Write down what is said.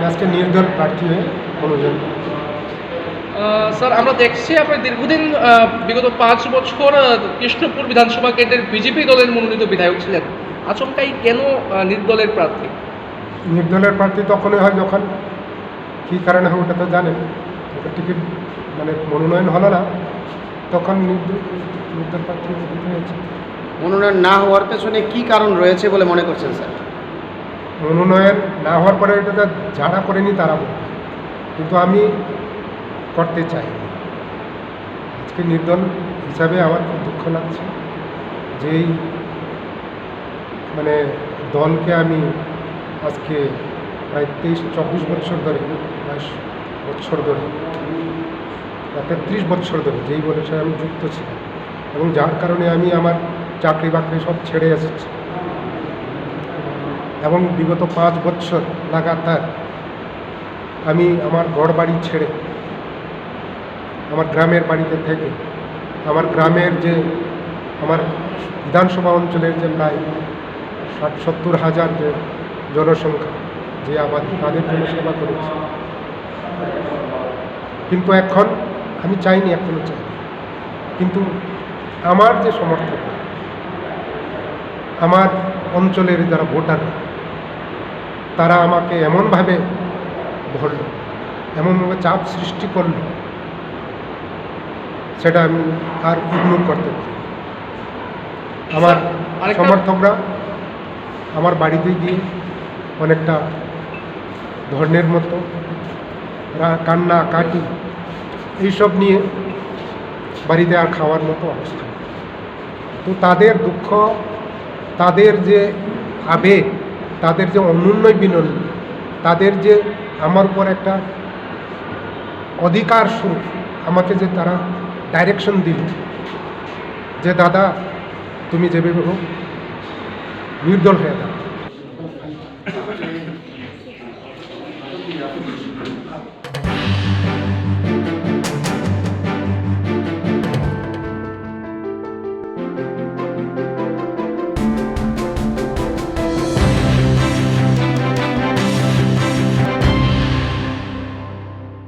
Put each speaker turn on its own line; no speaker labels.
আজকে নির্দল প্রার্থী হয়ে অনুযায়ী
স্যার, আমরা দেখছি আপনি দীর্ঘদিন বিগত 5 বছর কৃষ্ণপুর বিধানসভা কেন্দ্রের বিজেপি দলের মনোনীত বিধায়ক ছিলেন। আচমকাই কেন নির্দলের প্রার্থী?
নির্দলের প্রার্থী তখনই হয় যখন কী কারণে হয় ওটা তো জানেন, ওটা টিকিট মানে মনোনয়ন হলো না, তখন নির্দল প্রার্থী দিতে হয়েছে।
মনোনয়ন না হওয়ার পেছনে কি কারণ রয়েছে বলে মনে করছেন স্যার?
মনোনয়ন না হওয়ার পরে এটা তো যারা করেনি তারা বলবে, কিন্তু আমি করতে চাই। আজকে নির্দল হিসাবে আমার খুব দুঃখ লাগছে যে এই মানে দলকে আমি আজকে প্রায় 23-24 বছর ধরে, 22 বছর ধরে, 33 বছর ধরে যেই বলেছে আমি যুক্ত ছিলাম, এবং যার কারণে আমি আমার চাকরি বাকরি সব ছেড়ে এসেছি, এবং বিগত 5 বছর লাগাতার আমি আমার ঘর বাড়ি ছেড়ে আমার গ্রামের বাড়িতে থেকে আমার গ্রামের যে আমার বিধানসভা অঞ্চলের যে প্রায় 60-70 হাজার যে জনসংখ্যা, যে আবাদি, তাদের জন্য সেবা করেছি। কিন্তু এখন আমি চাইনি, এখনও চাই, কিন্তু আমার যে সমর্থক, আমার অঞ্চলের যারা ভোটার, তারা আমাকে এমনভাবে ধরল, এমনভাবে চাপ সৃষ্টি করল, সেটা আমি আর ইগনোর করতে পারি। আমার সমর্থকরা আমার বাড়িতে গিয়ে অনেকটা ধর্নের মতো কান্না কাটি এইসব নিয়ে বাড়িতে আর খাওয়ার মতো অবস্থা। তো তাদের দুঃখ, তাদের যে আবেগ, তাদের যে অনুন্নয় বিনয়, তাদের যে আমার উপর একটা অধিকার স্বরূপ আমাকে যে তারা ডাইরেকশন দিল যে দাদা তুমি যেভাবে হোক নির্দল হয়ে দাও,